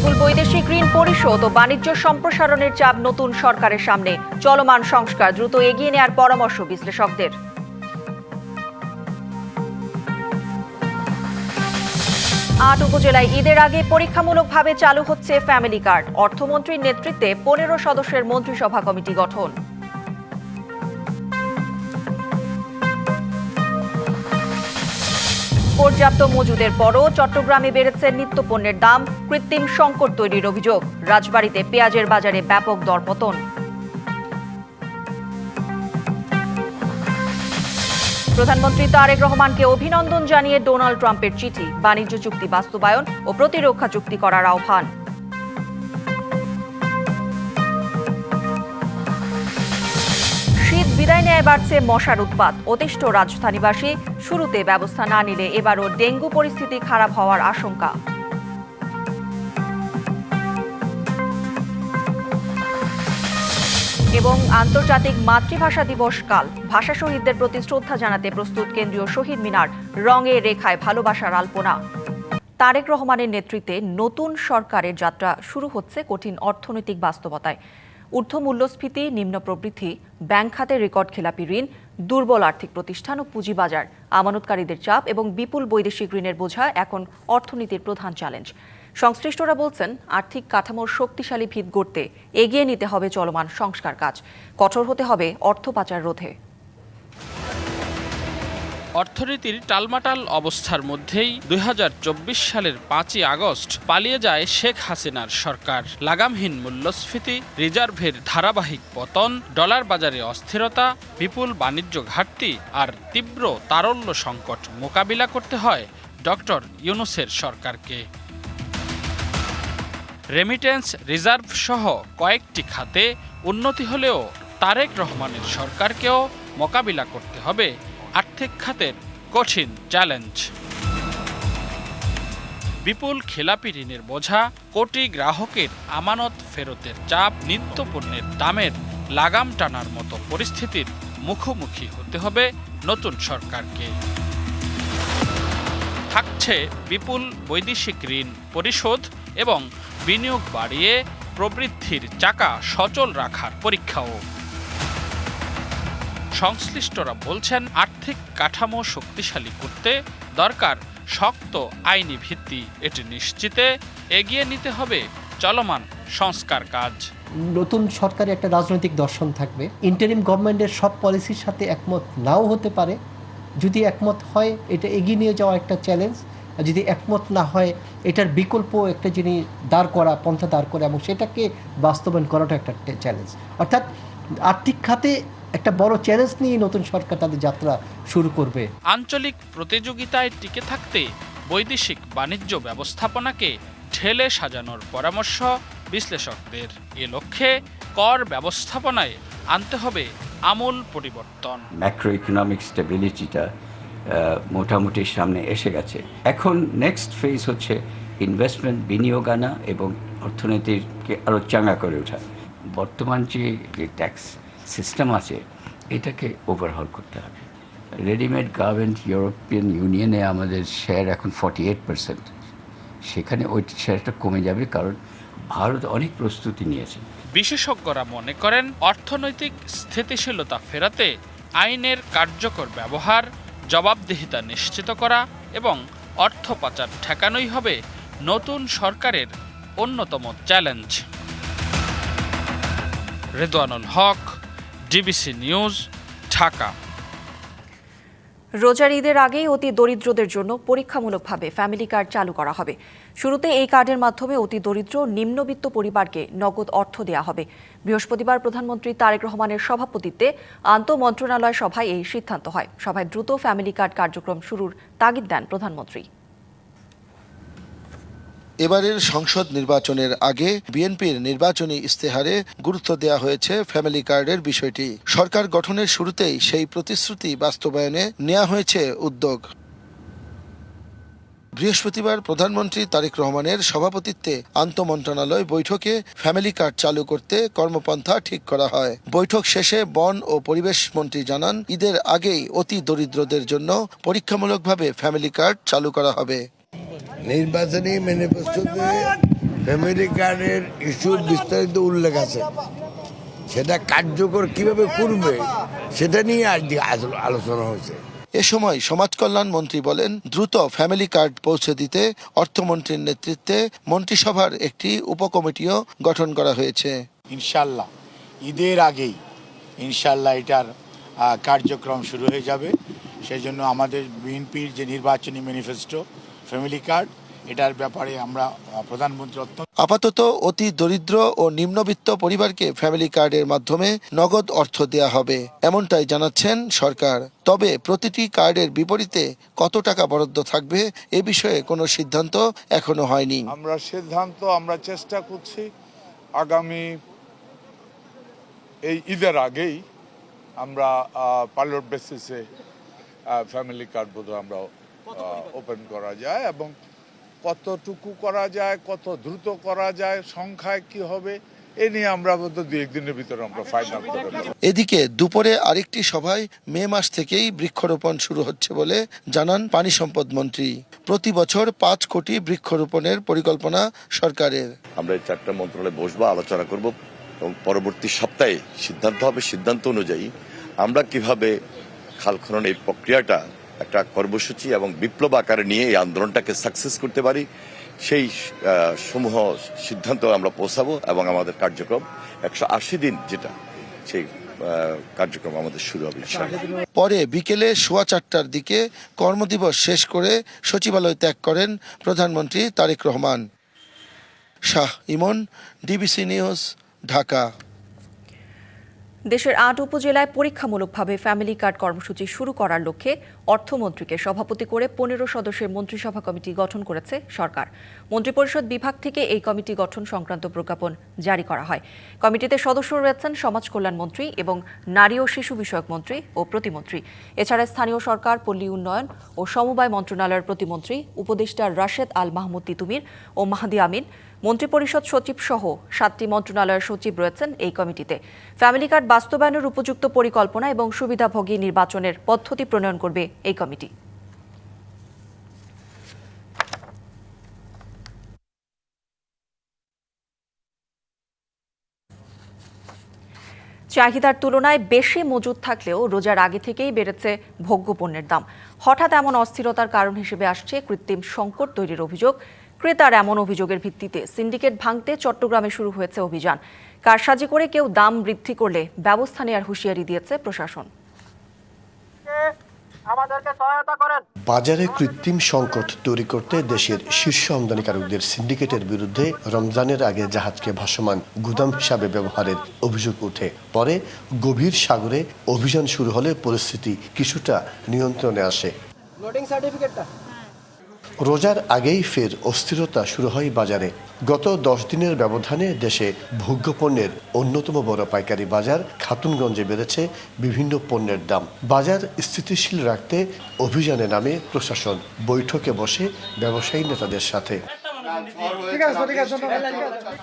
বিপুল বৈদেশিক ঋণ পরিশোধ ও বাণিজ্য সম্প্রসারণের চাপ নতুন সরকারের সামনে। চলমান সংস্কার দ্রুত এগিয়ে নেওয়ার পরামর্শ বিশ্লেষকদের। ৮ উপজেলায় ঈদের আগে পরীক্ষামূলকভাবে চালু হচ্ছে ফ্যামিলি কার্ড। অর্থমন্ত্রীর নেতৃত্বে ১৫ সদস্যের মন্ত্রিসভা কমিটি গঠন। পর্যাপ্ত মজুদের পরও চট্টগ্রামে বেড়েছে নিত্যপণ্যের দাম, কৃত্রিম সংকট তৈরির অভিযোগ। রাজবাড়ীতে পেঁয়াজের বাজারে ব্যাপক দরপতন। প্রধানমন্ত্রী তারেক রহমানকে অভিনন্দন জানিয়ে ডোনাল্ড ট্রাম্পের চিঠি। বাণিজ্য চুক্তি বাস্তবায়ন ও প্রতিরক্ষা চুক্তি করার আহ্বান। শীত বিদায় নেয় বাড়ছে মশার উৎপাত। অতিষ্ঠ রাজধানীবাসী, শুরুতে ব্যবস্থা না নিলে এবারও ডেঙ্গু পরিস্থিতি খারাপ হওয়ার আশঙ্কা। এবং আন্তর্জাতিক মাতৃভাষা দিবস কাল। ভাষা শহীদদের প্রতি শ্রদ্ধা জানাতে প্রস্তুত কেন্দ্রীয় শহীদ মিনার, রঙে রেখায় ভালোবাসার আলপনা। তারেক রহমানের নেতৃত্বে নতুন সরকারের যাত্রা শুরু হচ্ছে কঠিন অর্থনৈতিক বাস্তবতায়। ঊর্ধ্ব মূল্যস্ফীতি, নিম্ন প্রবৃদ্ধি, ব্যাংক খাতে রেকর্ড খেলাপি ঋণ, দুর্বল আর্থিক প্রতিষ্ঠান ও পুঁজিবাজার, আমানতকারীদের চাপ এবং বিপুল বৈদেশিক ঋণের বোঝা এখন অর্থনীতির প্রধান চ্যালেঞ্জ। সংশ্লিষ্টরা বলছেন, আর্থিক কাঠামোর শক্তিশালী ভিত গড়তে এগিয়ে নিতে হবে চলমান সংস্কার কাজ। কঠোর হতে হবে অর্থ পাচার রোধে। অর্থনীতির টালমাটাল অবস্থার মধ্যেই ২০২৪ সালের ৫ই আগস্ট পালিয়ে যায় শেখ হাসিনার সরকার। লাগামহীন মূল্যস্ফীতি, রিজার্ভের ধারাবাহিক পতন, ডলার বাজারে অস্থিরতা, বিপুল বাণিজ্য ঘাটতি আর তীব্র তারল্য সংকট মোকাবিলা করতে হয় ডক্টর ইউনূসের সরকারকে। রেমিটেন্স, রিজার্ভ সহ কয়েকটি খাতে উন্নতি হলেও তারেক রহমানের সরকারকেও মোকাবিলা করতে হবে আর্থিক খাতের কঠিন চ্যালেঞ্জ। বিপুল খেলাপি ঋণের বোঝা, কোটি গ্রাহকের আমানত ফেরতের চাপ, নিত্যপণ্যের দামের লাগাম টানার মতো পরিস্থিতির মুখোমুখি হতে হবে নতুন সরকারকে। থাকছে বিপুল বৈদেশিক ঋণ পরিশোধ এবং বিনিয়োগ বাড়িয়ে প্রবৃদ্ধির চাকা সচল রাখার পরীক্ষাও। সংশ্লিষ্টরা বলছেন, আর্থিক কাঠামো শক্তিশালী করতে দরকার শক্ত আইনি ভিত্তি। এটি নিশ্চিতে এগিয়ে নিতে হবে চলমান সংস্কার কাজ। নতুন সরকারে একটা রাজনৈতিক দর্শন থাকবে। ইন্টারিম গভর্নমেন্টের সব পলিসির সাথে একমত নাও হতে পারে। যদি একমত হয়, এটা এগিয়ে নিয়ে যাওয়া একটা চ্যালেঞ্জ। আর যদি একমত না হয়, এটার বিকল্প একটা জিনিস পন্থা দাঁড় করা এবং সেটাকে বাস্তবায়ন করাটা একটা চ্যালেঞ্জ। অর্থাৎ আর্থিক খাতে একটা বড় চ্যালেঞ্জ নিয়ে নতুন সরকার তাদের যাত্রা শুরু করবে। আঞ্চলিক প্রতিযোগিতায় টিকে থাকতে বৈদেশিক বাণিজ্য ব্যবস্থাপনাকে ঢেলে সাজানোর পরামর্শ বিশ্লেষকদের। এ লক্ষ্যে কর ব্যবস্থাপনায় আনতে হবে আমূল পরিবর্তন। ম্যাক্রো ইকোনমিক স্টেবিলিটিটা মোটামুটি সামনে এসে গেছে। এখন নেক্সট ফেজ হচ্ছে ইনভেস্টমেন্ট, বিনিয়োগ আনা এবং অর্থনীতিকে আরও চাঙ্গা করে ওঠা। বর্তমান যে ট্যাক্স সিস্টেম আছে, এটাকে ওভারহল করতে হবে। রেডিমেড গার্মেন্ট, ইউরোপিয়ান ইউনিয়নে আমাদের শেয়ার এখন 48%। সেখানে ওই শেয়ারটা কমে যাবে, কারণ ভারত অনেক প্রস্তুতি নিয়েছে। বিশেষজ্ঞরা মনে করেন, অর্থনৈতিক স্থিতিশীলতা ফেরাতে আইনের কার্যকর ব্যবহার, জবাবদিহিতা নিশ্চিত করা এবং অর্থ পাচার ঠেকানোই হবে নতুন সরকারের অন্যতম চ্যালেঞ্জ। রেদওয়ানুল হক, ডিবিসি নিউজ, ঢাকা। রোজার ঈদের আগেই অতি দরিদ্রদের জন্য পরীক্ষামূলকভাবে ফ্যামিলি কার্ড চালু করা হবে। শুরুতে এই কার্ডের মাধ্যমে অতি দরিদ্র নিম্নবিত্ত পরিবারকে নগদ অর্থ দেওয়া হবে। বৃহস্পতিবার প্রধানমন্ত্রী তারেক রহমানের সভাপতিত্বে আন্তঃমন্ত্রণালয় সভায় এই সিদ্ধান্ত হয়। সভায় দ্রুত ফ্যামিলি কার্ড কার্যক্রম শুরুর তাগিদ দেন প্রধানমন্ত্রী। এবারের সংসদ নির্বাচনের আগে বিএনপির নির্বাচনী ইস্তেহারে গুরুত্ব দেওয়া হয়েছে ফ্যামিলি কার্ডের বিষয়টি। সরকার গঠনের শুরুতেই সেই প্রতিশ্রুতি বাস্তবায়নে নেওয়া হয়েছে উদ্যোগ। বৃহস্পতিবার প্রধানমন্ত্রী তারেক রহমানের সভাপতিত্বে আন্তঃমন্ত্রণালয় বৈঠকে ফ্যামিলি কার্ড চালু করতে কর্মপন্থা ঠিক করা হয়। বৈঠক শেষে বন ও পরিবেশ মন্ত্রী জানান, ঈদের আগেই অতি দরিদ্রদের জন্য পরীক্ষামূলকভাবে ফ্যামিলি কার্ড চালু করা হবে। নির্বাচনী ম্যানিফেস্টোতে ফ্যামিলি কার্ডের ইস্যু বিস্তারিত উল্লেখ আছে, সেটা কার্যকর কিভাবে করবে সেটা নিয়ে আজকে আলোচনা হয়েছে। এ সময় সমাজ কল্যাণ মন্ত্রী বলেন, দ্রুত ফ্যামিলি কার্ড পৌঁছে দিতে অর্থমন্ত্রীর নেতৃত্বে মন্ত্রিসভার একটি উপকমিটিও গঠন করা হয়েছে। ইনশাল্লাহ ঈদের আগেই ইনশাল্লাহ এটার কার্যক্রম শুরু হয়ে যাবে। সেই জন্য আমাদের বিএনপির যে নির্বাচনী ম্যানিফেস্টো ফ্যামিলি কার্ড, এটার ব্যাপারে আমরা প্রধানমন্ত্রী আপাতত অতি দরিদ্র ও নিম্নবিত্ত পরিবারকে ফ্যামিলি কার্ডের মাধ্যমে নগদ অর্থ দেয়া হবে, এমনটাই জানাচ্ছেন সরকার। তবে প্রতিটি কার্ডের বিপরীতে কত টাকা বরাদ্দ থাকবে এ বিষয়ে কোনো সিদ্ধান্ত এখনো হয়নি। আমরা চেষ্টা করছি আগামী এই ঈদের আগেই আমরা পাইলট বেসিসে ফ্যামিলি কার্ড বোধহয় আমরা ওপেন করা যায়, এবং কতটুকু করা যায়, কত দ্রুত করা যায়, সংখ্যায় কি হবে এ নিয়ে আমরা বোধহয় 2-1 দিনের ভিতরে আমরা ফাইনাল করে দেব। এদিকে দুপুরে আরেকটি সভায় মে মাস থেকেই বৃক্ষরোপণ শুরু হচ্ছে বলে জানান পানি সম্পদ মন্ত্রী। প্রতি বছর 5 কোটি বৃক্ষরোপণের পরিকল্পনা সরকারের। আমরা এই 4টা মন্ত্রণালয়ে বসবো, আলোচনা করব এবং পরবর্তী সপ্তাহে সিদ্ধান্ত হবে। সিদ্ধান্ত অনুযায়ী আমরা কিভাবে খাল খনন এই প্রক্রিয়াটা একটা কর্মসূচি এবং বিপ্লব আকারে নিয়ে এই আন্দোলনটাকে সাকসেস করতে পারি, সেই সমূহ সিদ্ধান্ত আমরা পৌঁছাবো এবং আমাদের কার্যক্রম 180 দিন যেটা সেই কার্যক্রম আমাদের শুরু হবে। পরে বিকেলে 4:15টার দিকে কর্মদিবস শেষ করে সচিবালয় ত্যাগ করেন প্রধানমন্ত্রী তারেক রহমান। শাহ ইমন, ডিবিসি নিউজ, ঢাকা। দেশের 8 উপজেলায় পরীক্ষামূলকভাবে ফ্যামিলি কার্ড কর্মসূচি শুরু করার লক্ষ্যে অর্থমন্ত্রীকে সভাপতি করে 15 সদস্যের মন্ত্রিসভা কমিটি গঠন করেছে সরকার। মন্ত্রিপরিষদ বিভাগ থেকে এই কমিটি গঠন সংক্রান্ত প্রজ্ঞাপন জারি করা হয়। কমিটিতে সদস্য রয়েছেন সমাজ কল্যাণ মন্ত্রী এবং নারী ও শিশু বিষয়ক মন্ত্রী ও প্রতিমন্ত্রী। এছাড়া স্থানীয় সরকার, পল্লী উন্নয়ন ও সমবায় মন্ত্রণালয়ের প্রতিমন্ত্রী, উপদেষ্টা রাশেদ আল মাহমুদ তিতুমির ও মাহদি আমিন, মন্ত্রিপরিষদ সচিব সহ 7টি মন্ত্রণালয়ের সচিব রয়েছেন এই কমিটিতে। ফ্যামিলি কার্ড বাস্তবায়নের উপযুক্ত পরিকল্পনা এবং সুবিধাভোগী নির্বাচনের পদ্ধতি প্রণয়ন করবে এই কমিটি। চাহিদার তুলনায় বেশি মজুদ থাকলেও রোজার আগে থেকেই বেড়েছে ভোগ্যপণ্যের দাম। হঠাৎ এমন অস্থিরতার কারণ হিসেবে আসছে কৃত্রিম সংকট তৈরির অভিযোগ। ক্রেতার এমন অভিযোগের ভিত্তিতে সিন্ডিকেট ভাঙতে চট্টগ্রামে শুরু হয়েছে অভিযান। কারসাজি করে কেউ দাম বৃদ্ধি করলে ব্যবস্থা নেওয়ার হুঁশিয়ারি দিয়েছে প্রশাসন। বাজারে কৃত্রিম সংকট তৈরি করতে দেশের শীর্ষ আমদানিকারকদের সিন্ডিকেটের বিরুদ্ধে রমজানের আগে জাহাজকে ভাসমান গুদাম হিসাবে ব্যবহারের অভিযোগ ওঠে। পরে গভীর সাগরে অভিযান শুরু হলে পরিস্থিতি কিছুটা নিয়ন্ত্রণে আসে। রোজার আগেই ফের অস্থিরতা শুরু হয় বাজারে। গত 10 দিনের ব্যবধানে দেশে ভোগ্যপণ্যের অন্যতম বড় পাইকারি বাজার খাতুনগঞ্জে বেড়েছে বিভিন্ন পণ্যের দাম। বাজার স্থিতিশীল রাখতে অভিযানে নামে প্রশাসন, বৈঠকে বসে ব্যবসায়ী নেতাদের সাথে।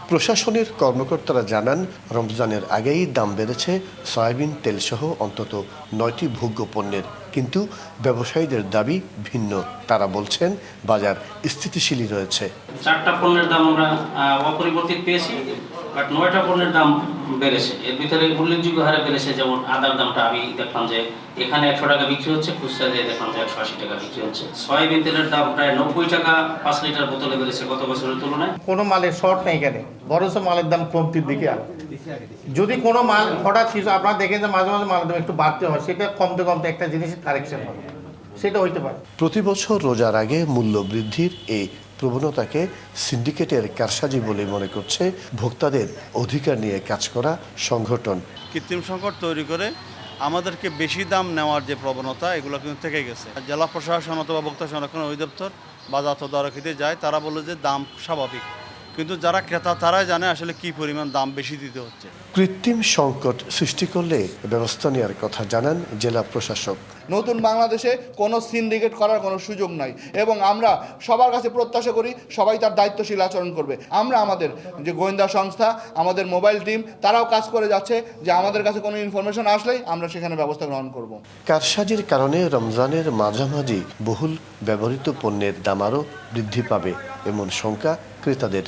প্রশাসনের কর্মকর্তারা জানান, রমজানের আগেই দাম বেড়েছে সয়াবিন তেল সহ অন্তত 9টি ভোগ্য পণ্যের। কিন্তু ব্যবসায়ীদের দাবি ভিন্ন। তারা বলছেন বাজার স্থিতিশীলই রয়েছে। 4টা পণ্যের দাম আমরা অপরিবর্তিত পেয়েছি, বাট 9টা পণ্যের দাম বেড়েছে। এর ভিতরে উল্লেখযোগ্য হারে বেড়েছে। যেমন আদার দামটা আমি দেখলাম যে এখানে 100 টাকা বিক্রি হচ্ছে, খুচরা দিয়ে দেখলাম যে 180 টাকা বিক্রি হচ্ছে। সয়াবিন তেলের দাম প্রায় 90 টাকা 5 লিটার বোতলে বেড়েছে গত বছরের তুলনায়। কোনো মালের শর্ট নেই এখানে, বরঞ্চ মালের দাম কমতির দিকে আর যদি কোনো মাল হঠাৎ কিছু আপনারা দেখেন যে মাঝে মাঝে মালের দাম একটু বাড়তে হয়, সেটা কমতে কমতে একটা জিনিসের কারেকশন হবে, সেটা হইতে পারে। প্রতি বছর রোজার আগে মূল্য বৃদ্ধির এই প্রবণতাকে সিন্ডিকেটের কারসাজি বলে মনে করছে ভোক্তাদের অধিকার নিয়ে কাজ করা সংগঠন। কৃত্রিম সংকট তৈরি করে আমাদেরকে বেশি দাম নেওয়ার যে প্রবণতা, এগুলো কিন্তু থেকে গেছে। জেলা প্রশাসন অথবা ভোক্তা সংরক্ষণ অধিদপ্তর বাজার তদারকিতে যায়, তারা বলে যে দাম স্বাভাবিক, কিন্তু যারা ক্রেতা তারাই জানে আসলে কি পরিমাণ দাম বেশি দিতে হচ্ছে। কৃত্রিম সংকট সৃষ্টি করলে ব্যবস্থা নেওয়ার কথা জানান জেলা প্রশাসক। নতুন বাংলাদেশে কোনো সিন্ডিকেট করার কোনো সুযোগ নাই এবং আমরা সবার কাছে প্রত্যাশা করি সবাই তার দায়িত্বশীল আচরণ করবে। আমরা আমাদের যে গোয়েন্দা সংস্থা, আমাদের মোবাইল টিম, তারাও কাজ করে যাচ্ছে যে আমাদের কাছে কোনো ইনফরমেশন আসলেই আমরা সেখানে ব্যবস্থা গ্রহণ করব। কারসাজির কারণে রমজানের মাঝামাঝি বহুল ব্যবহৃত পণ্যের দাম আরও বৃদ্ধি পাবে এমন শঙ্কা ক্রেতাদের।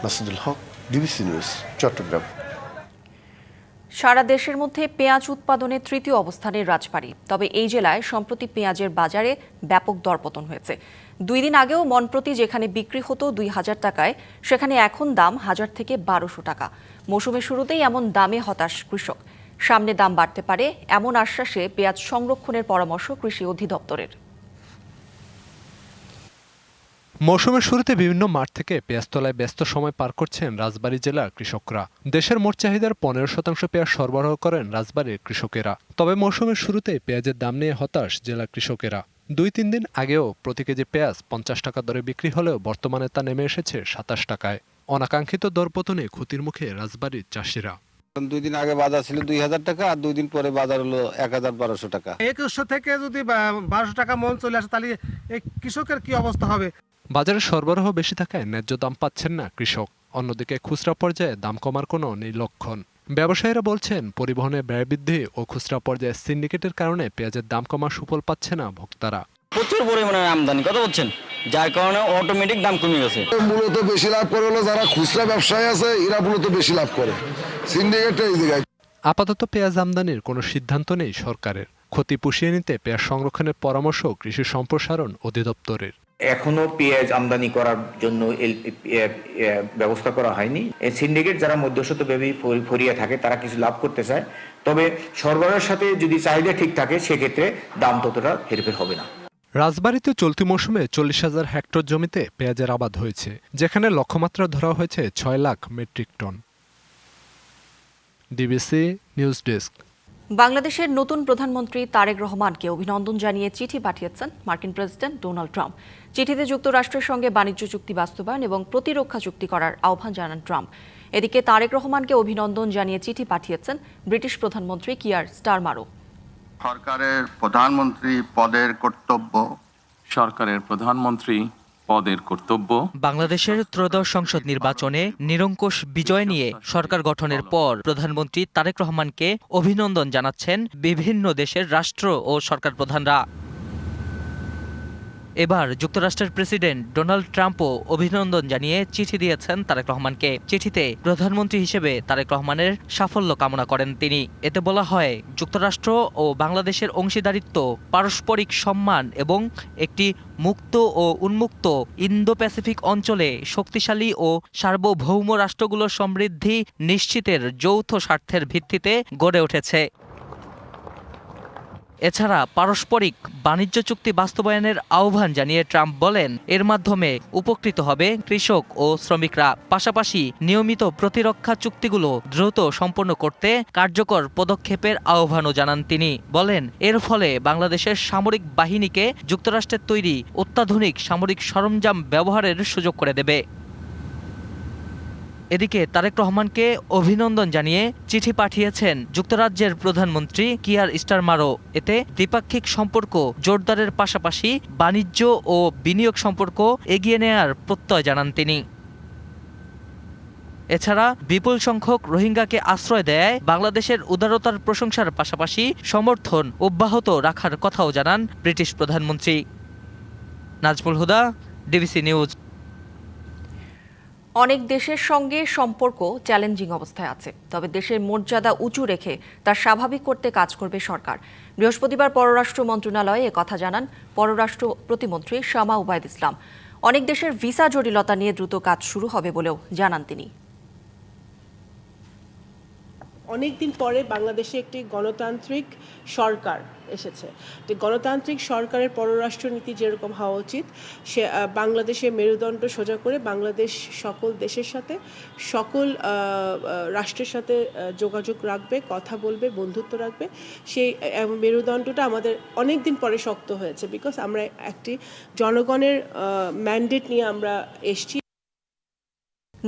মাসুদুল হক, ডিবিসি নিউজ, চট্টগ্রাম। সারা দেশের মধ্যে পেঁয়াজ উৎপাদনে তৃতীয় অবস্থানে রাজবাড়ী। তবে এই জেলায় সম্প্রতি পেঁয়াজের বাজারে ব্যাপক দরপতন হয়েছে। 2 দিন আগেও মনপ্রতি যেখানে বিক্রি হতো 2000 টাকায়, সেখানে এখন দাম 1000 থেকে 1200 টাকা। মৌসুমের শুরুতেই এমন দামে হতাশ কৃষক। সামনে দাম বাড়তে পারে এমন আশ্বাসে পেঁয়াজ সংরক্ষণের পরামর্শ কৃষি অধিদপ্তরের। মৌসুমের শুরুতে বিভিন্ন মাঠ থেকে পেঁয়াজ তোলায় ব্যস্ত সময় পার করছেন রাজবাড়ী জেলার কৃষকরা। দেশের মোট চাহিদার 15% পেঁয়াজ সরবরাহ করেন রাজবাড়ীর কৃষকেরা। তবে মৌসুমের শুরুতে পেঁয়াজের দাম নিয়ে হতাশ জেলার কৃষকেরা। 2-3 দিন আগেও প্রতি কেজি পেঁয়াজ 50 টাকা দরে বিক্রি হলেও বর্তমানে তা নেমে এসেছে 27 টাকায়। অনাকাঙ্ক্ষিত দরপতনে ক্ষতির মুখে রাজবাড়ীর চাষিরা। 2 দিন আগে বাজার ছিল 2000 টাকা, আর 2 দিন পরে বাজার হলো 1200 টাকা। 2100 থেকে যদি 1200 টাকা মন চলে আসে, তাহলে এই কৃষকের কি অবস্থা হবে? বাজারে সরবরাহ বেশি থাকায় ন্যায্য দাম পাচ্ছেন না কৃষক। অন্যদিকে খুচরা পর্যায়ে দাম কমার কোনো নেই লক্ষণ। ব্যবসায়ীরা বলছেন, পরিবহনের ব্যয় বৃদ্ধি ও খুচরা পর্যায়ে সিন্ডিকেটের কারণে পেঁয়াজের দাম কমার সুফল পাচ্ছে না ভোক্তারা। প্রচুর পরিমাণে আমদানি, কথা বলছেন, যার কারণে অটোমেটিক দাম কমে গেছে। মূলত বেশি লাভ করে হলো যারা খুচরা ব্যবসায়ী আছে, এরা মূলত বেশি লাভ করে। সিন্ডিকেট এই জায়গায়। আপাতত পেঁয়াজ আমদানির কোনো সিদ্ধান্ত নেই সরকারের। ক্ষতি পুষিয়ে নিতে পেঁয়াজ সংরক্ষণের পরামর্শ কৃষি সম্প্রসারণ অধিদপ্তরের। এখনো পেঁয়াজ আমদানি করার জন্য ব্যবস্থা করা হয়নি। সিন্ডিকেট যারা মধ্যস্বত্বব্যাপী ফরিয়া থাকে, তারা কিছু লাভ করতে চায়। তবে সরবরাহের সাথে যদি চাহিদা ঠিক থাকে, সেক্ষেত্রে দাম ততটা হেরফের হবে না। রাজবাড়ীতে চলতি মৌসুমে 40,000 হেক্টর জমিতে পেঁয়াজের আবাদ হয়েছে, যেখানে লক্ষ্যমাত্রা ধরা হয়েছে 6 lakh metric ton. DBC news desk. বাংলাদেশের নতুন প্রধানমন্ত্রী তারেক রহমানকে অভিনন্দন জানিয়ে চিঠি পাঠিয়েছেন মার্কিন প্রেসিডেন্ট ডোনাল্ড ট্রাম্প। চিঠিতে যুক্তরাষ্ট্রের সঙ্গে বাণিজ্য চুক্তি বাস্তবায়ন এবং প্রতিরক্ষা চুক্তি করার আহ্বান জানান ট্রাম্প। এদিকে তারেক রহমানকে অভিনন্দন জানিয়ে চিঠি পাঠিয়েছেন ব্রিটিশ প্রধানমন্ত্রী কিয়ার স্টারমারও। সরকারের প্রধানমন্ত্রী পদের কর্তব্য বাংলাদেশের ত্রয়োদশ সংসদ নির্বাচনে নিরঙ্কুশ বিজয় নিয়ে সরকার গঠনের পর প্রধানমন্ত্রী তারেক রহমানকে অভিনন্দন জানাচ্ছেন বিভিন্ন দেশের রাষ্ট্র ও সরকার প্রধানরা। এবার যুক্তরাষ্ট্রের প্রেসিডেন্ট ডোনাল্ড ট্রাম্পও অভিনন্দন জানিয়ে চিঠি দিয়েছেন তারেক রহমানকে। চিঠিতে প্রধানমন্ত্রী হিসেবে তারেক রহমানের সাফল্য কামনা করেন তিনি। এতে বলা হয়, যুক্তরাষ্ট্র ও বাংলাদেশের অংশীদারিত্ব, পারস্পরিক সম্মান এবং একটি মুক্ত ও উন্মুক্ত ইন্দো প্যাসিফিক অঞ্চলে শক্তিশালী ও সার্বভৌম রাষ্ট্রগুলোর সমৃদ্ধি নিশ্চিতের যৌথ স্বার্থের ভিত্তিতে গড়ে উঠেছে। এছাড়া পারস্পরিক বাণিজ্য চুক্তি বাস্তবায়নের আহ্বান জানিয়ে ট্রাম্প বলেন, এর মাধ্যমে উপকৃত হবে কৃষক ও শ্রমিকরা। পাশাপাশি নিয়মিত প্রতিরক্ষা চুক্তিগুলো দ্রুত সম্পন্ন করতে কার্যকর পদক্ষেপের আহ্বানও জানান তিনি। বলেন, এর ফলে বাংলাদেশের সামরিক বাহিনীকে যুক্তরাষ্ট্রের তৈরি অত্যাধুনিক সামরিক সরঞ্জাম ব্যবহারের সুযোগ করে দেবে। এদিকে তারেক রহমানকে অভিনন্দন জানিয়ে চিঠি পাঠিয়েছেন যুক্তরাজ্যের প্রধানমন্ত্রী কিয়ার স্টারমারও। এতে দ্বিপাক্ষিক সম্পর্ক জোরদারের পাশাপাশি বাণিজ্য ও বিনিয়োগ সম্পর্ক এগিয়ে নেয়ার প্রত্যয় জানান তিনি। এছাড়া বিপুল সংখ্যক রোহিঙ্গাকে আশ্রয় দেয় বাংলাদেশের উদারতার প্রশংসার পাশাপাশি সমর্থন অব্যাহত রাখার কথাও জানান ব্রিটিশ প্রধানমন্ত্রী। নাজমুল হুদা, ডিবিসি নিউজ। অনেক দেশের সঙ্গে সম্পর্ক চ্যালেঞ্জিং অবস্থায় আছে, তবে দেশের মর্যাদা উঁচু রেখে তা স্বাভাবিক করতে কাজ করবে সরকার। বৃহস্পতিবার পররাষ্ট্র মন্ত্রণালয়ে একথা জানান পররাষ্ট্র প্রতিমন্ত্রী শামা উবাইদ ইসলাম। অনেক দেশের ভিসা জটিলতা নিয়ে দ্রুত কাজ শুরু হবে বলেও জানান তিনি। অনেকদিন পরে বাংলাদেশে একটি গণতান্ত্রিক সরকার এসেছে। গণতান্ত্রিক সরকারের পররাষ্ট্রনীতি যেরকম হওয়া উচিত, সে বাংলাদেশের মেরুদণ্ড সোজা করে বাংলাদেশ সকল দেশের সাথে, সকল রাষ্ট্রের সাথে যোগাযোগ রাখবে, কথা বলবে, বন্ধুত্ব রাখবে। সেই মেরুদণ্ডটা আমাদের অনেক দিন পরে শক্ত হয়েছে, বিকজ আমরা একটি জনগণের ম্যান্ডেট নিয়ে আমরা এসেছি।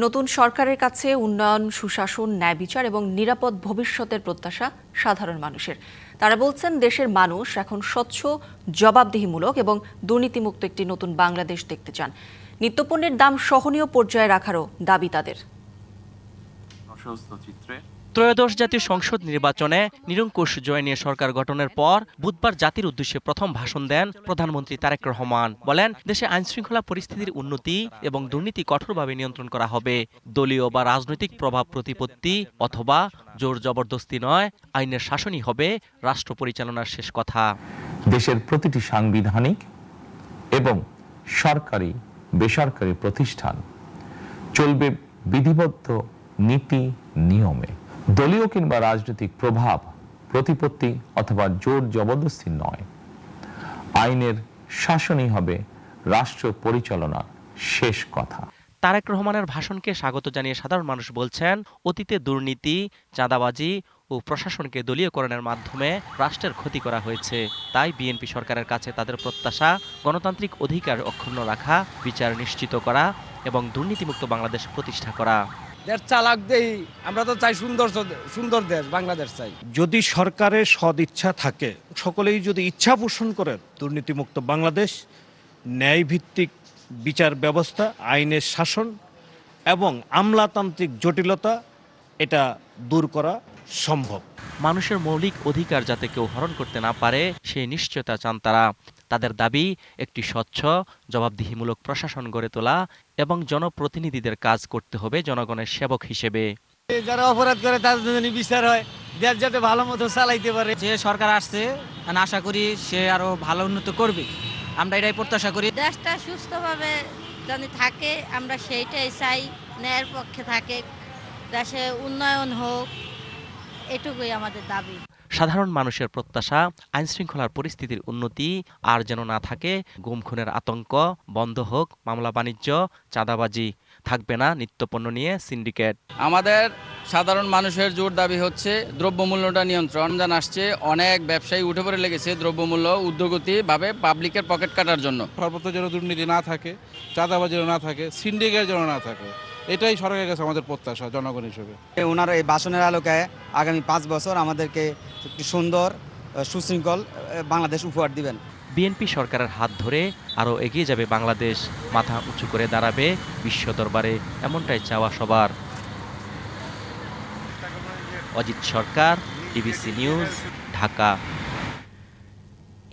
নতুন সরকারের কাছে উন্নয়ন, সুশাসন, ন্যায় বিচার এবং নিরাপদ ভবিষ্যতের প্রত্যাশা সাধারণ মানুষের। তারা বলছেন, দেশের মানুষ এখন স্বচ্ছ, জবাবদিহিমূলক এবং দুর্নীতিমুক্ত একটি নতুন বাংলাদেশ দেখতে চান। নিত্যপণ্যের দাম সহনীয় পর্যায়ে রাখারও দাবি তাদের। ত্রয়োদশ জাতীয় সংসদ নির্বাচনে নিরঙ্কুশ জয় নিয়ে সরকার গঠনের পর বুধবার জাতির উদ্দেশ্যে প্রথম ভাষণ দেন প্রধানমন্ত্রী তারেক রহমান। বলেন, দেশে আইনশৃঙ্খলা পরিস্থিতির উন্নতি এবং দুর্নীতি কঠোরভাবে নিয়ন্ত্রণ করা হবে। দলীয় বা রাজনৈতিক প্রভাব প্রতিপত্তি অথবা জোর জবরদস্তি নয়, আইনের শাসনই হবে রাষ্ট্র পরিচালনার শেষ কথা। দেশের প্রতিটি সাংবিধানিক এবং সরকারি বেসরকারি প্রতিষ্ঠান চলবে বিধিবদ্ধ নীতি নিয়মে। দলীয় কিংবা রাজনৈতিক প্রভাব প্রতিপত্তি অথবা জোর জবরদস্তি নয়, আইনের শাসনই হবে রাষ্ট্র পরিচালনার শেষ কথা। তারেক রহমানের ভাষণকে স্বাগত জানিয়ে সাধারণ মানুষ বলছেন, অতীতে দুর্নীতি, চাঁদাবাজি ও প্রশাসনকে দলীয়করণের মাধ্যমে রাষ্ট্রের ক্ষতি করা হয়েছে। তাই বিএনপি সরকারের কাছে তাদের প্রত্যাশা গণতান্ত্রিক অধিকার অক্ষুণ্ণ রাখা, বিচার নিশ্চিত করা এবং দুর্নীতিমুক্ত বাংলাদেশ প্রতিষ্ঠা করা। দেশ চালাক দেই, আমরা তো চাই সুন্দর দেশ বাংলাদেশ চাই। যদি সরকারের সদিচ্ছা থাকে, সকলেই যদি ইচ্ছা পোষণ করেন, দুর্নীতিমুক্ত বাংলাদেশ, ন্যায়ভিত্তিক বিচার ব্যবস্থা, আইনের শাসন এবং আমলাতান্ত্রিক জটিলতা এটা দূর করা সম্ভব। মানুষের মৌলিক অধিকার যাতে কেউ হরণ করতে না পারে সেই নিশ্চয়তা চান তারা। তাদের দাবি একটি স্বচ্ছ, জবাবদিহিমূলক প্রশাসন গড়ে তোলা এবং জনপ্রতিনিধিদের কাজ করতে হবে জনগণের সেবক হিসেবে। যারা অপরাধ করে তাদের জন্য বিচার হয়, দেশ যাতে ভালো মতো চালাইতে পারে। যে সরকার আসছে, আশা করি সে আরো ভালো উন্নত করবে, আমরা এটাই প্রত্যাশা করি। দেশটা সুস্থভাবে যদি থাকে আমরা সেইটাই চাই, ন্যায়ের পক্ষে থাকে, দেশে উন্নয়ন হোক, এটুকুই আমাদের দাবি। সাধারণ মানুষের প্রত্যাশা আইনশৃঙ্খলার পরিস্থিতির উন্নতি, আর যেন না থাকে গুম খুনের আতঙ্ক, বন্ধ হোক মামলা বাণিজ্য, চাঁদাবাজি, থাকবে না নিত্যপণ্য নিয়ে সিন্ডিকেট। আমাদের সাধারণ মানুষের জোর দাবি হচ্ছে দ্রব্যমূল্যটা নিয়ন্ত্রণ। রমজান আসছে, অনেক ব্যবসায়ী উঠে পড়ে লেগেছে দ্রব্যমূল্য ঊর্ধ্বগতিভাবে পাবলিকের পকেট কাটার জন্য। সর্বত্র যেন দুর্নীতি না থাকে, চাঁদাবাজি যেন না থাকে, সিন্ডিকেট যেন না থাকে, এটাই সরকারের কাছে আমাদের প্রত্যাশা জনগণ হিসেবে। ওনার এই ভাষণের আলোকে আগামী 5 বছর আমাদেরকে একটি সুন্দর সুশৃঙ্খল বাংলাদেশ উপহার দিবেন। বিএনপি সরকারের হাত ধরে আরও এগিয়ে যাবে বাংলাদেশ, মাথা উঁচু করে দাঁড়াবে বিশ্ব দরবারে, এমনটাই চাওয়া সবার। অজিত সরকার, ডিবিসি নিউজ, ঢাকা।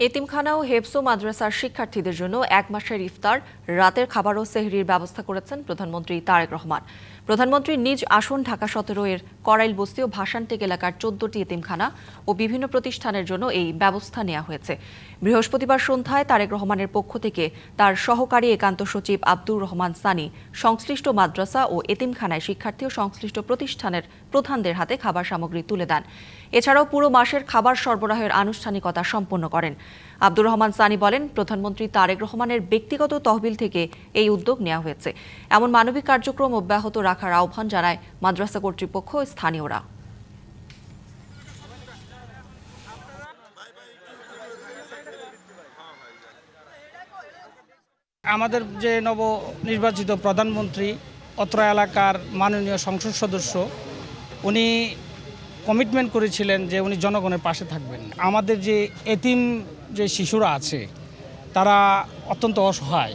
এতিমখানা ও হেফজো মাদ্রাসার শিক্ষার্থীদের জন্য 1 মাসের ইফতার, রাতের খাবার ও সেহরির ব্যবস্থা করেছেন প্রধানমন্ত্রী তারেক রহমান। প্রধানমন্ত্রীর নিজ আসন ঢাকা 17 এর করাইল বস্তি ও ভাসানটেক এলাকার 14টি এতিমখানা ও বিভিন্ন প্রতিষ্ঠানের জন্য এই ব্যবস্থা নেওয়া হয়েছে। বৃহস্পতিবার সন্ধ্যায় তারেক রহমানের পক্ষ থেকে তার সহকারী একান্ত সচিব আব্দুর রহমান সানি সংশ্লিষ্ট মাদ্রাসা ও এতিমখানায় শিক্ষার্থী ও সংশ্লিষ্ট প্রতিষ্ঠানের প্রধানদের হাতে খাবার সামগ্রী তুলে দেন। এছাড়াও পুরো মাসের খাবার সরবরাহের আনুষ্ঠানিকতা সম্পন্ন করেন। আব্দুর রহমান সানি বলেন, প্রধানমন্ত্রী তারেক রহমানের ব্যক্তিগত তহবিল থেকে এই উদ্যোগ নেওয়া হয়েছে। এমন মানবিক কার্যক্রম অব্যাহত রাখার আহ্বান জানায় মাদ্রাসা কর্তৃপক্ষ ও স্থানীয়রা। আমাদের যে নবনির্বাচিত প্রধানমন্ত্রী, অত্র এলাকার মাননীয় সংসদ সদস্য, উনি কমিটমেন্ট করেছিলেন যে উনি জনগণের পাশে থাকবেন। আমাদের যে এতিম যে শিশুরা আছে তারা অত্যন্ত অসহায়,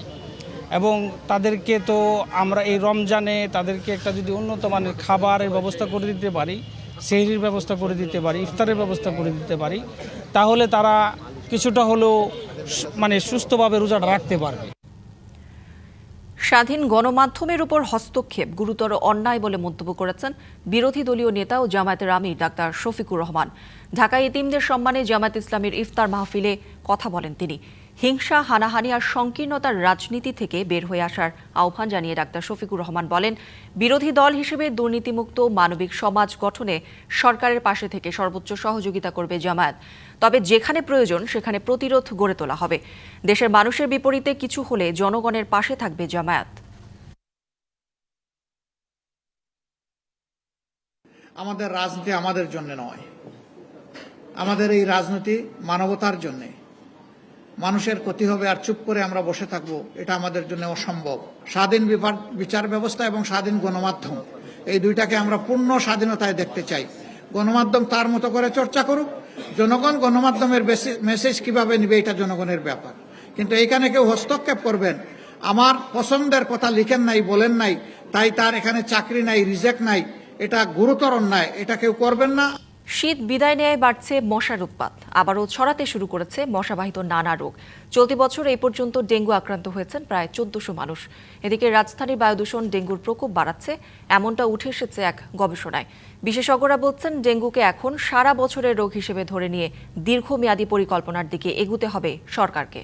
এবং তাদেরকে তো আমরা এই রমজানে তাদেরকে একটা যদি উন্নত মানের খাবারের ব্যবস্থা করে দিতে পারি, সেহরির ব্যবস্থা করে দিতে পারি, ইফতারের ব্যবস্থা করে দিতে পারি, তাহলে তারা কিছুটা হলেও সুস্থভাবে রোজাটা রাখতে পারবে। স্বাধীন গণমাধ্যমের উপর হস্তক্ষেপ গুরুতর অন্যায় বলে মন্তব্য করেছেন বিরোধী দলীয় নেতা ও জামায়াতের আমির ডাক্তার শফিকুর রহমান। ঢাকায় এতিমদের সম্মানে জামায়াত ইসলামীর ইফতার মাহফিলে কথা বলেন তিনি। হিংসা, হানাহানি আর সংকীর্ণতার রাজনীতি থেকে বের হয়ে আসার আহ্বান জানিয়ে ডাক্তার শফিকুর রহমান বলেন, বিরোধী দল হিসেবে দুর্নীতিমুক্ত মানবিক সমাজ গঠনে সরকারের পাশে থেকে সর্বোচ্চ সহযোগিতা করবে জামায়াত। তবে যেখানে প্রয়োজন সেখানে প্রতিরোধ গড়ে তোলা হবে। দেশের মানুষের বিপরীতে কিছু হলে জনগণের পাশে থাকবে জামায়াত। আমাদের রাজনীতি আমাদের জন্য নয়, আমাদের এই রাজনীতি মানবতার জন্যে। মানুষের ক্ষতি হবে আর চুপ করে আমরা বসে থাকব, এটা আমাদের জন্য অসম্ভব। স্বাধীন বিচার ব্যবস্থা এবং স্বাধীন গণমাধ্যম, এই দুইটাকে আমরা পূর্ণ স্বাধীনতায় দেখতে চাই। গণমাধ্যম তার মতো করে চর্চা করুক, জনগণ গণমাধ্যমের মেসেজ কিভাবে নিবে এটা জনগণের ব্যাপার। কিন্তু এইখানে কেউ হস্তক্ষেপ করবেন, আমার পছন্দের কথা লিখেন নাই, বলেন নাই, তাই তার এখানে চাকরি নাই, রিজেক্ট নাই, এটা গুরুতর অন্যায়, এটা কেউ করবেন না। শীত বিদায় নেয় বাড়ছে মশার উৎপাত, আবারও ছড়াতে শুরু করেছে মশাবাহিত নানা রোগ। চলতি বছর এই পর্যন্ত ডেঙ্গু আক্রান্ত হয়েছেন প্রায় ১৪০০ মানুষ। এদিকে রাজধানীর বায়ুদূষণ ডেঙ্গুর প্রকোপ বাড়াচ্ছে, এমনটা উঠে এসেছে এক গবেষণায়। বিশেষজ্ঞরা বলছেন ডেঙ্গুকে এখন সারা বছরের রোগ হিসেবে ধরে নিয়ে দীর্ঘমেয়াদী পরিকল্পনার দিকে এগুতে হবে সরকারকে।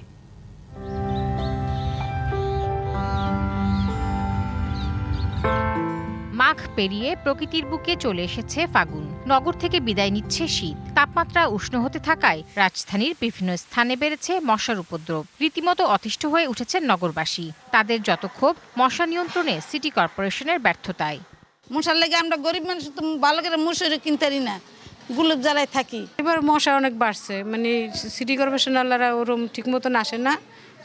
মাঘ পেরিয়ে প্রকৃতির বুকে চলে এসেছে ফাগুন। নগর থেকে বিদায় নিচ্ছে শীত। তাপমাত্রা উষ্ণ হতে থাকায় রাজধানীর বিভিন্ন স্থানে বেড়েছে মশার উপদ্রব। রীতিমতো অতিষ্ঠ হয়ে উঠেছেন নগরবাসী। তাদের যত ক্ষোভ মশা নিয়ন্ত্রণে সিটি কর্পোরেশনের ব্যর্থতায়। মশার লেগে আমরা গরিব মানুষ তো ভালো করে মশারি কিনতে পারি না, গুলব জ্বালায় থাকি। এবার মশা অনেক বাড়ছে, মানে সিটি কর্পোরেশন আল্লাহরা ওরম ঠিক মতন আসে না,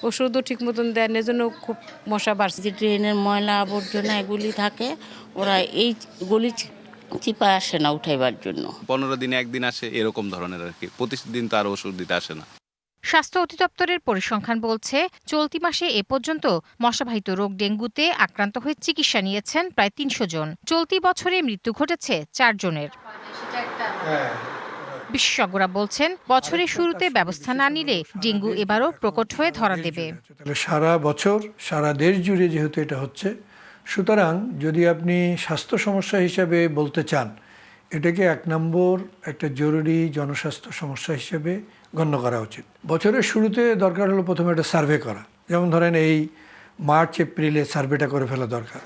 ওষুধও ঠিক মতন দেন, এজন্য খুব মশা বাড়ছে। যে ড্রেনের ময়লা আবর্জনা এগুলি থাকে, ওরা এই গলি চিপা আসে না উঠাইবার জন্য। 15 দিনে একদিন আসে, এরকম ধরনের আর কি। প্রতিদিন তো আর ওষুধ দিতে আসে না। স্বাস্থ্য অধিদপ্তরের পরিসংখ্যান বলছে চলতি মাসে এ পর্যন্ত মশাবাহিত রোগ ডেঙ্গুতে আক্রান্ত হয়ে চিকিৎসা নিয়েছেন প্রায় ৩০০ জন। চলতি বছরে মৃত্যু ঘটেছে 4 জনের। বিশেষজ্ঞরা বলছেন বছরের শুরুতে ব্যবস্থা না নিলে ডেঙ্গু এবারও প্রকট হয়ে ধরা দেবে। সারা বছর সারা দেশ জুড়ে যেহেতু এটা হচ্ছে, সুতরাং যদি আপনি স্বাস্থ্য সমস্যা হিসেবে বলতে চান, এটাকে 1 নম্বর একটা জরুরি জনস্বাস্থ্য সমস্যা হিসেবে গণ্য করা উচিত। বছরের শুরুতে দরকার হলো প্রথমে একটা সার্ভে করা, যেমন ধরেন এই মার্চ এপ্রিলে সার্ভেটা করে ফেলা দরকার।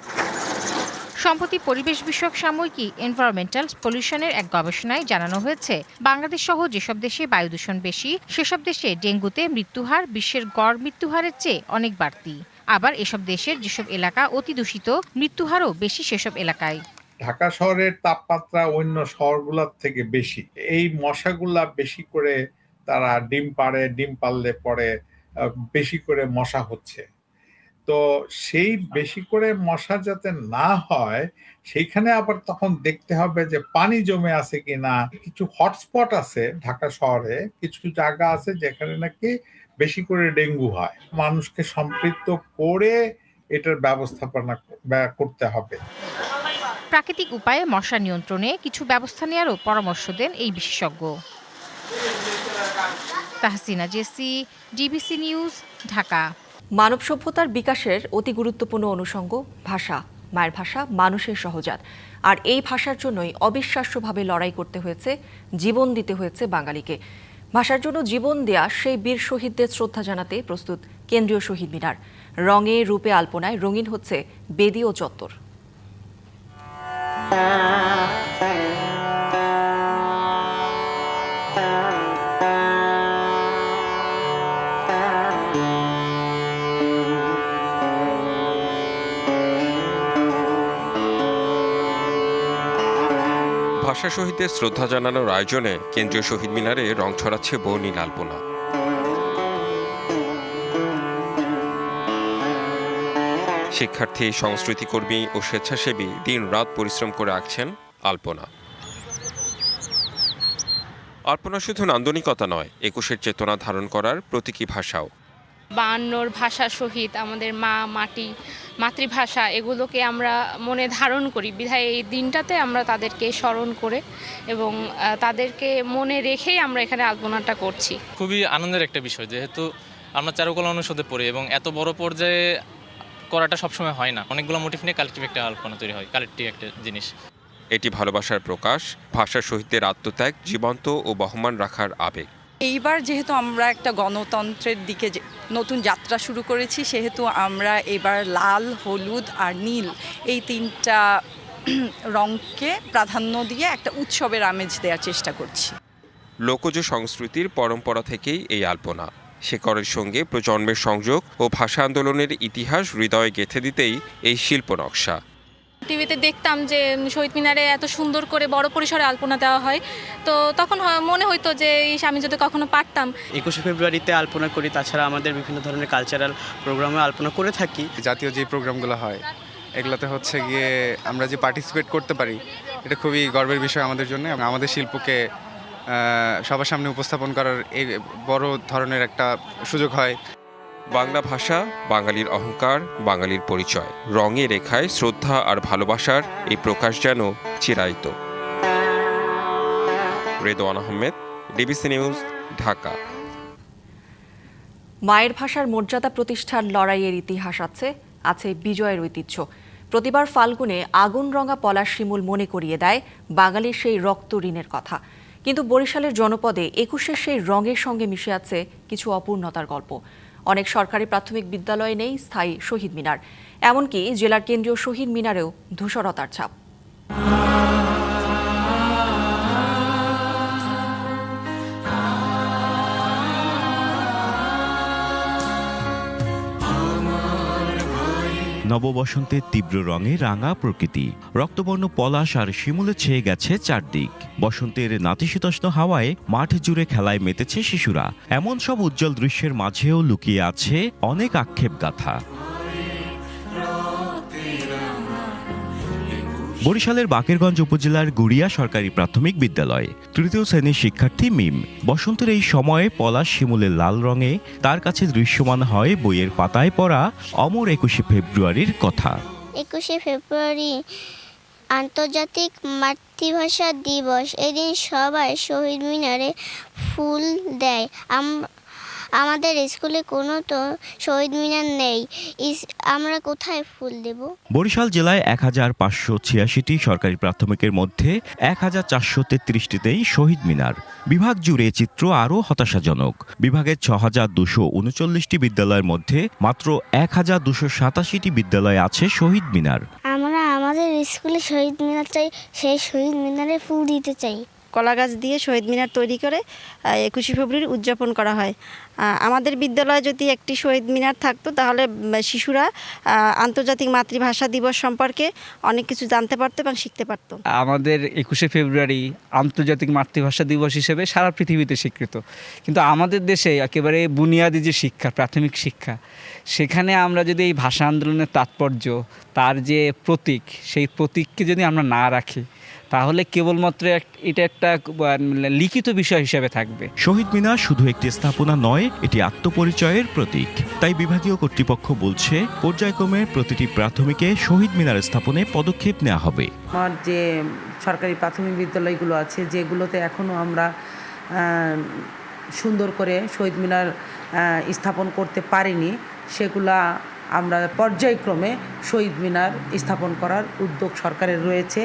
সম্প্রতি পরিবেশ বিষয়ক সাময়িকী এনভায়রনমেন্টাল পলিউশনের এক গবেষণায় জানানো হয়েছে বাংলাদেশ সহ যেসব দেশে বায়ু দূষণ বেশি সেসব দেশে ডেঙ্গুতে মৃত্যুহার বিশ্বের গড় মৃত্যুহারের চেয়ে অনেক বাড়তি। আবার এসব দেশের যেসব এলাকা অতি দূষিত মৃত্যুহারও বেশি সেসব এলাকায়। ঢাকা শহরের তাপমাত্রা অন্য শহরগুলোর থেকে বেশি। এই মশাগুলা বেশি করে তারা ডিম পাড়ে, ডিম পারলে পরে বেশি করে মশা হচ্ছে। তো সেই বেশি করে মশা যাতে না হয় সেইখানে আবার তখন দেখতে হবে যে পানি জমে আছে কিনা। কিছু হটস্পট আছে ঢাকা শহরে, কিছু জায়গা আছে যেখানে নাকি বেশি করে ডেঙ্গু হয়। মানুষকে সম্পৃক্ত করে এটার ব্যবস্থাপনা করতে হবে। প্রাকৃতিক উপায়ে মশা নিয়ন্ত্রণে কিছু ব্যবস্থা নেওয়ারও পরামর্শ দেন এই বিশেষজ্ঞ। Tahsina Jesi, DBC news, Dhaka. মানব সভ্যতার বিকাশের অতি গুরুত্বপূর্ণ অনুষঙ্গ ভাষা। মায়ের ভাষা মানুষের সহজাত, আর এই ভাষার জন্যই অবিশ্বাস্যভাবে লড়াই করতে হয়েছে, জীবন দিতে হয়েছে বাঙালিকে। ভাষার জন্য জীবন দেয়া সেই বীর শহীদদের শ্রদ্ধা জানাতে প্রস্তুত কেন্দ্রীয় শহীদ মিনার। রঙে রূপে আলপনায় রঙিন হচ্ছে বেদি ও চত্বর। ভাষা শহীদদের শ্রদ্ধা জানানোর আয়োজনে কেন্দ্রীয় শহীদ মিনারে রং ছড়াচ্ছে বর্ণিল আলপনা। শিক্ষার্থী, সংস্কৃতিকর্মী ও স্বেচ্ছাসেবী দিন-রাত পরিশ্রম করে আঁকছেন আলপনা। আলপনা শুধু নান্দনিকতা নয়, ২১-এর চেতনা ধারণ করার প্রতীকী ভাষাও। ৫২ ভাষা শহীদ, আমাদের মা, মাটি, মাতৃভাষা এগুলোকে আমরা মনে ধারণ করি বিধায় এই দিনটাতে আমরা তাদেরকে স্মরণ করে এবং তাদেরকে মনে রেখেই আমরা এখানে আলপনাটা করছি। খুবই আনন্দের একটা বিষয়, যেহেতু আমরা চারুকলা অনুষদে পড়ি এবং এত বড় পর্যায়ে করাটা সবসময় হয় না। অনেকগুলো মোটিভ নিয়ে কালেক্টিভ একটা আলপনা তৈরি হয়, কালেক্টিভ একটা জিনিস। এটি ভালোবাসার প্রকাশ, ভাষা শহীদদের আত্মত্যাগ জীবন্ত ও বহমান রাখার আবেগ। এইবার যেহেতু আমরা একটা গণতন্ত্রের দিকে নতুন যাত্রা শুরু করেছি, সেহেতু আমরা এবার লাল, হলুদ আর নীল এই 3টা রঙকে প্রাধান্য দিয়ে একটা উৎসবের আমেজ দেওয়ার চেষ্টা করছি। লোকজ সংস্কৃতির পরম্পরা থেকেই এই আলপনা। শেকড়ের সঙ্গে প্রজন্মের সংযোগ ও ভাষা আন্দোলনের ইতিহাস হৃদয়ে গেঁথে দিতেই এই শিল্প নকশা। টিভিতে দেখতাম যে শহীদ মিনারে এত সুন্দর করে বড় পরিসরে আলপনা দেওয়া হয়, তো তখন মনে হইতো যে আমি যদি কখনো পারতাম। 21শে ফেব্রুয়ারিতে আলপনা করি, তাছাড়া আমাদের বিভিন্ন ধরনের কালচারাল প্রোগ্রামে আলপনা করে থাকি। জাতীয় যে প্রোগ্রামগুলো হয় এগুলোতে হচ্ছে গিয়ে আমরা যে পার্টিসিপেট করতে পারি, এটা খুবই গর্বের বিষয় আমাদের জন্য। আমাদের শিল্পকে সবার সামনে উপস্থাপন করার এই বড় ধরনের একটা সুযোগ হয়। বাংলা ভাষা বাঙালির অহংকার, বাঙালির পরিচয়। রঙে রেখায় শ্রদ্ধা আর ভালোবাসার এই প্রকাশ যেন চিরায়িত। Redwan Ahmed, DBC news, Dhaka. মায়ের ভাষার মর্যাদা প্রতিষ্ঠার লড়াইয়ের ইতিহাস আছে বিজয়ের ঐতিহ্য। প্রতিবার ফাল্গুনে আগুন রঙা পলাশ শিমুল মনে করিয়ে দেয় বাঙালির সেই রক্ত ঋণের কথা। কিন্তু বরিশালের জনপদে ২১-এর সেই রঙের সঙ্গে মিশে আছে কিছু অপূর্ণতার গল্প। অনেক সরকারি প্রাথমিক বিদ্যালয়ে নেই স্থায়ী শহীদ মিনার, এমনকি জেলার কেন্দ্রীয় শহীদ মিনারেও ধূসরতার ছাপ। নববসন্তের তীব্র রঙে রাঙা প্রকৃতি, রক্তবর্ণ পলাশ আর শিমুলে ছেয়ে গেছে চারদিক। বসন্তের নাতিশীতোষ্ণ হাওয়ায় মাঠ জুড়ে খেলায় মেতেছে শিশুরা। এমন সব উজ্জ্বল দৃশ্যের মাঝেও লুকিয়ে আছে অনেক আক্ষেপ গাথা। বরিশালের বাকেরগঞ্জ উপজেলার গুড়িয়া সরকারি প্রাথমিক বিদ্যালয় তৃতীয় শ্রেণীর শিক্ষার্থী মিম। বসন্তের এই সময়ে পলাশ শিমুলের লাল রঙে তার কাছে দৃশ্যমান হয় বইয়ের পাতায় পড়া অমর ২১শে ফেব্রুয়ারির কথা। ২১শে ফেব্রুয়ারি আন্তর্জাতিক মাতৃভাষা দিবস। এদিন সবাই শহীদ মিনারে ফুল দেয়। আমাদের স্কুলে কোনো তো শহীদ মিনার নেই, আমরা কোথায় ফুল দেব? বরিশাল জেলায় ১৫৮৬টি সরকারি প্রাথমিকের মধ্যে ১৪৩৩টিতেই শহীদ মিনার। বিভাগ জুড়ে চিত্র আরও হতাশাজনক। বিভাগের ৬,২৩৯টি বিদ্যালয়ের মধ্যে মাত্র ১,২৮৭টি বিদ্যালয়ে আছে শহীদ মিনার। আমরা আমাদের স্কুলে শহীদ মিনার চাই, সেই শহীদ মিনারে ফুল দিতে চাই। কলা গাছ দিয়ে শহীদ মিনার তৈরি করে ২১শে ফেব্রুয়ারি উদযাপন করা হয়। আমাদের বিদ্যালয়ে যদি একটি শহীদ মিনার থাকতো তাহলে শিশুরা আন্তর্জাতিক মাতৃভাষা দিবস সম্পর্কে অনেক কিছু জানতে পারতো এবং শিখতে পারতো। আমাদের ২১শে ফেব্রুয়ারি আন্তর্জাতিক মাতৃভাষা দিবস হিসেবে সারা পৃথিবীতে স্বীকৃত, কিন্তু আমাদের দেশে একেবারে বুনিয়াদী যে শিক্ষা, প্রাথমিক শিক্ষা, সেখানে আমরা যদি এই ভাষা আন্দোলনের তাৎপর্য, তার যে প্রতীক, সেই প্রতীককে যদি আমরা না রাখি তাহলে কেবলমাত্র এটা একটা লিখিত বিষয় হিসেবে থাকবে। শহীদ মিনার শুধু একটি স্থাপনা নয়, এটি আত্মপরিচয়ের প্রতীক। তাই বিভাগীয় কর্তৃপক্ষ বলছে পর্যায়ক্রমে প্রতিটি প্রাথমিকে শহীদ মিনার স্থাপনে পদক্ষেপ নেওয়া হবে। আমার যে সরকারি প্রাথমিক বিদ্যালয়গুলো আছে, যেগুলোতে এখনও আমরা সুন্দর করে শহীদ মিনার স্থাপন করতে পারিনি, সেগুলা আমরা পর্যায়ক্রমে শহীদ মিনার স্থাপন করার উদ্যোগ সরকারের রয়েছে।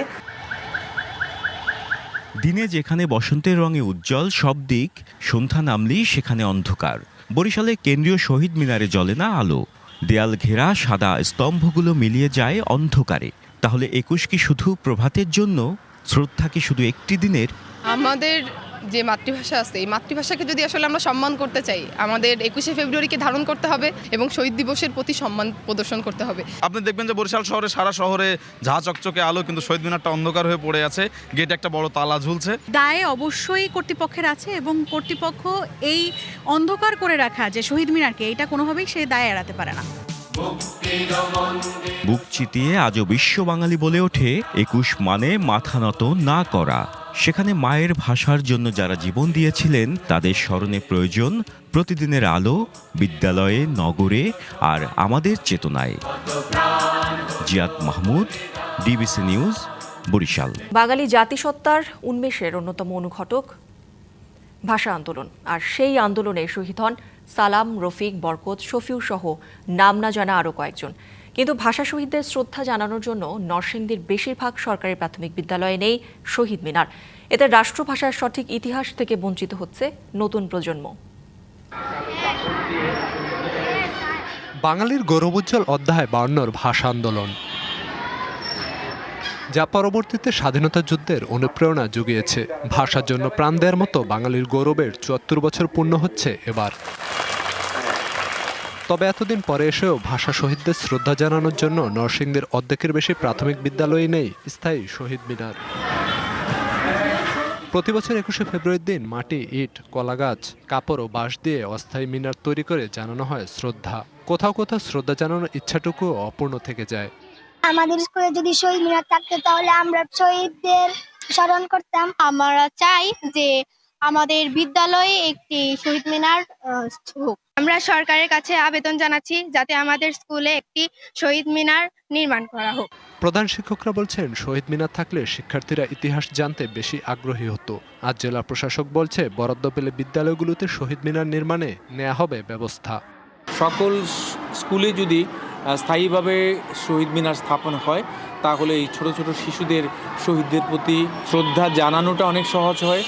দিনে যেখানে বসন্তের রঙে উজ্জ্বল সব দিক, সন্ধ্যা নামলেই সেখানে অন্ধকার। বরিশালে কেন্দ্রীয় শহীদ মিনারে জ্বলে না আলো, দেয়াল ঘেরা সাদা স্তম্ভগুলো মিলিয়ে যায় অন্ধকারে। তাহলে ২১ কি শুধু প্রভাতের জন্য? শ্রদ্ধা কি শুধু একটি দিনের? আমাদের যে মাতৃভাষা আছে, এই মাতৃভাষাকে যদি আসলে আমরা সম্মান করতে চাই, আমাদের ২১শে ফেব্রুয়ারিকে ধারণ করতে হবে এবং শহীদ দিবসের প্রতি সম্মান প্রদর্শন করতে হবে। আপনি দেখবেন যে বরিশাল শহরে, সারা শহরে ঝা চকচকে আলো, কিন্তু শহীদ মিনারটা অন্ধকার হয়ে পড়ে আছে। গেটে একটা বড় তালা ঝুলছে। দায় অবশ্যই কর্তৃপক্ষের আছে এবং কর্তৃপক্ষ এই অন্ধকার করে রাখা যে শহীদ মিনারকে, এটা কোনোভাবেই সে দায় এড়াতে পারে না। বুক চিতিয়ে আজও বিশ্ব বাঙালি বলে ওঠে ২১ মানে মাথা নত না করা। সেখানে মায়ের ভাষার জন্য যারা জীবন দিয়েছিলেন তাদের স্মরণে প্রয়োজন প্রতিদিনের আলো, বিদ্যালয়ে, নগরে আর আমাদের চেতনায়। Ziad Mahmud, DBC news, Barishal. বাঙালি জাতিসত্তার উন্মেষের অন্যতম অনুঘটক ভাষা আন্দোলন, আর সেই আন্দোলনে শহীদ হন সালাম, রফিক, বরকত, শফিউ সহ নাম না জানা আরও কয়েকজন। কিন্তু ভাষা শহীদদের শ্রদ্ধা জানানোর জন্য নরসিংদীর বেশিরভাগ সরকারি প্রাথমিক বিদ্যালয়ে নেই শহীদ মিনার। এতে রাষ্ট্রভাষার সঠিক ইতিহাস থেকে বঞ্চিত হচ্ছে নতুন প্রজন্ম। বাঙালির গৌরবোজ্জ্বল অধ্যায় ৫২ ভাষা আন্দোলন, যা পরবর্তীতে স্বাধীনতা যুদ্ধের অনুপ্রেরণা জুগিয়েছে। ভাষার জন্য প্রাণ দেওয়ার মতো বাঙালির গৌরবের ৭৪ বছর পূর্ণ হচ্ছে এবার। তবে এতদিন পরে এসেও ভাষা শহীদদের শ্রদ্ধা জানানোর জন্য নরসিংদীর অর্ধেকের বেশি প্রাথমিক বিদ্যালয়ে নেই স্থায়ী শহীদ মিনার। প্রতি বছর ২১শে ফেব্রুয়ারির দিন মাটি, ইট, কলাগাছ, কাপড় ও বাঁশ দিয়ে অস্থায়ী মিনার তৈরি করে জানানো হয় শ্রদ্ধা। কোথাও কোথাও শ্রদ্ধা জানানোর ইচ্ছাটুকু অপূর্ণ থেকে যায়। আমাদের স্কুলে যদি শহীদ মিনার থাকতো তাহলে আমরা শহীদদের স্মরণ করতাম। আমরা চাই যে আমাদের বিদ্যালয়ে একটি শহীদ মিনার হোক। আমরা সরকারের কাছে আবেদন জানাচ্ছি যাতে আমাদের স্কুলে একটি শহীদ মিনার নির্মাণ করা হোক। প্রধান শিক্ষকরা বলছেন শহীদ মিনার থাকলে শিক্ষার্থীরা ইতিহাস জানতে বেশি আগ্রহী হতো। আজ জেলা প্রশাসক বলছে বরাদ্দ পেলে বিদ্যালয়গুলোতে শহীদ মিনার নির্মাণে নেওয়া হবে ব্যবস্থা। সকল স্কুলে যদি স্থায়ীভাবে শহীদ মিনার স্থাপন হয় তাহলে এই ছোট ছোট শিশুদের শহীদদের প্রতি শ্রদ্ধা জানানোটা অনেক সহজ হয়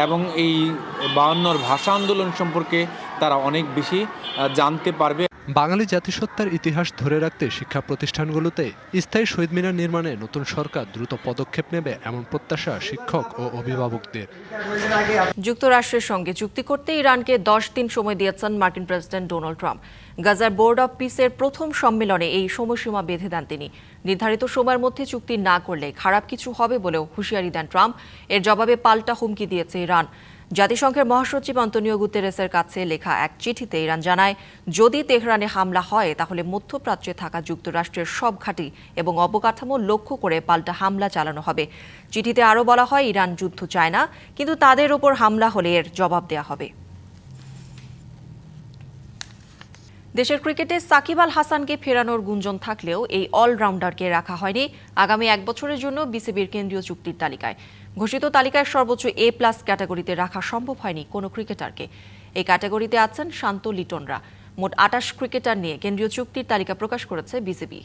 এবং এই 52 ভাষা আন্দোলন সম্পর্কে তারা অনেক বেশি জানতে পারবে। বাঙালি জাতিসত্তার ইতিহাস ধরে রাখতে শিক্ষা প্রতিষ্ঠানগুলোতে স্থায়ী শহীদ মিনার নির্মাণে নতুন সরকার দ্রুত পদক্ষেপ নেবে এমন প্রত্যাশা শিক্ষক ও অভিভাবকদের। যুক্তরাষ্ট্রের সঙ্গে চুক্তি করতে ইরানকে 10 দিন সময় দিয়েছেন মার্কিন প্রেসিডেন্ট ডোনাল্ড ট্রাম্প। গাজার বোর্ড অব পিসের প্রথম সম্মেলনে এই সময়সীমা বেঁধে দেন তিনি। নির্ধারিত সময়ের মধ্যে চুক্তি না করলে খারাপ কিছু হবে বলেও হুঁশিয়ারি দেন ট্রাম্প। এর জবাবে পাল্টা হুমকি দিয়েছে ইরান। জাতিসংঘের মহাসচিব আন্তোনিও গুতেরেসের কাছে লেখা এক চিঠিতে ইরান জানায়, যদি তেহরানে হামলা হয় তাহলে মধ্যপ্রাচ্যে থাকা যুক্তরাষ্ট্রের সব ঘাঁটি এবং অবকাঠামো লক্ষ্য করে পাল্টা হামলা চালানো হবে। চিঠিতে আরও বলা হয়, ইরান যুদ্ধ চায় না, কিন্তু তাদের ওপর হামলা হলে এর জবাব দেয়া হবে। দেশের ক্রিকেটে সাকিব আল হাসানকে ফেরানোর গুঞ্জন থাকলেও এই অলরাউন্ডারকে রাখা হয়নি আগামী 1 বছরের জন্য বিসিবির কেন্দ্রীয় চুক্তির তালিকায়। ঘোষিত তালিকায় সর্বোচ্চ A+ ক্যাটাগরিতে রাখা সম্ভব হয়নি কোনো ক্রিকেটারকে। এই ক্যাটাগরিতে আছেন শান্ত লিটনরা। মোট 28 ক্রিকেটার নিয়ে কেন্দ্রীয় চুক্তির তালিকা প্রকাশ করেছে বিসিবি।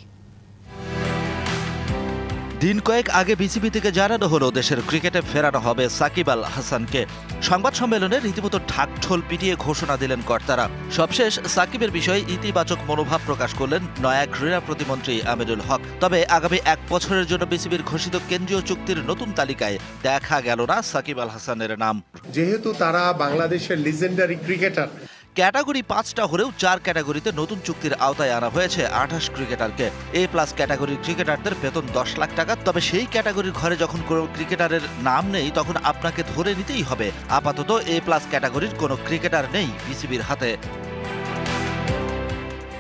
দিন কয়েক আগে বিসিবি থেকে জানানো হলো দেশের ক্রিকেটে ফেরানো হবে সাকিব আল হাসানকে। সংবাদ সম্মেলনে রীতিমতো ঢাকঢোল পিটিয়ে ঘোষণা দিলেন কর্তারা। সবশেষ সাকিবের বিষয়ে ইতিবাচক মনোভাব প্রকাশ করলেন নয়া ক্রীড়া প্রতিমন্ত্রী আমিনুল হক। তবে আগামী 1 বছরের জন্য বিসিবির ঘোষিত কেন্দ্রীয় চুক্তির নতুন তালিকায় দেখা গেল না সাকিব আল হাসানের নাম। যেহেতু তারা বাংলাদেশের লিজেন্ডারি ক্রিকেটার, ক্যাটাগরি 5টা হলেও 4 ক্যাটাগরিতে নতুন চুক্তির আওতায় আনা হয়েছে 28 ক্রিকেটারকে। A+ ক্যাটাগরির ক্রিকেটারদের বেতন 10 লাখ টাকা। তবে সেই ক্যাটাগরির ঘরে যখন কোনো ক্রিকেটারের নাম নেই তখন আপনাকে ধরে নিতেই হবে আপাতত A+ ক্যাটাগরির কোনো ক্রিকেটার নেই বিসিবির হাতে।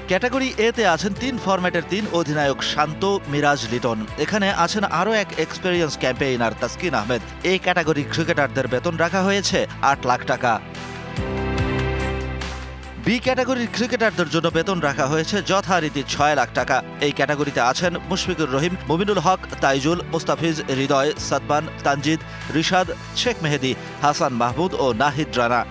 ক্যাটাগরি এতে আছেন 3 ফরম্যাটের 3 অধিনায়ক শান্ত, মিরাজ, লিটন। এখানে আছেন আরও এক এক্সপেরিয়েন্স ক্যাম্পেইনার তাসকিন আহমেদ। এই ক্যাটাগরি ক্রিকেটারদের বেতন রাখা হয়েছে 8 লাখ টাকা। বি ক্যাটাগরির ক্রিকেটারদের জন্য বেতন রাখা হয়েছে যথারীতি 6 লাখ টাকা। এই ক্যাটাগরিতে আছেন মুশফিকুর রহিম, মুমিনুল হক, তাইজুল, মুস্তাফিজ, হৃদয়, সাদমান, তানজিদ, রিশাদ, শেখ মেহেদি, হাসান মাহমুদ ও নাহিদ রানা।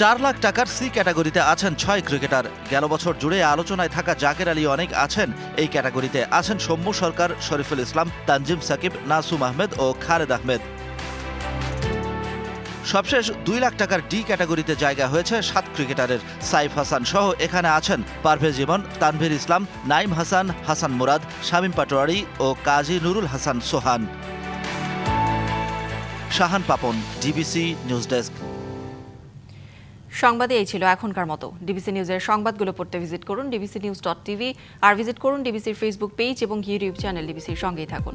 4 লাখ টাকার সি ক্যাটাগরিতে আছেন 6 ক্রিকেটার। গেল বছর জুড়ে আলোচনায় থাকা জাকের আলী অনেক আছেন এই ক্যাটাগরিতে। আছেন সৌম্য সরকার, শরীফুল ইসলাম, তানজিম সাকিব, নাসুম আহমেদ ও খালেদ আহমেদ। সবশেষ 2 লাখ টাকার ডি ক্যাটাগরিতে জায়গা হয়েছে 7 ক্রিকেটারের। সাইফ হাসান সহ এখানে আছেন পারভেজ ইমন, তানভীর ইসলাম, নাইম হাসান, হাসান মুরাদ, শামীম পাটোয়ারি ও Kazi Nurul Hasan Sohan. Shahan Papon, DBC news desk. সংবাদে এই ছিল এখনকার মতো। ডিবিসি নিউজের সংবাদগুলো পড়তে ভিজিট করুন dbcnews.tv আর ভিজিট করুন ডিবিসির ফেসবুক পেজ এবং ইউটিউব চ্যানেল। ডিবিসির সঙ্গেই থাকুন।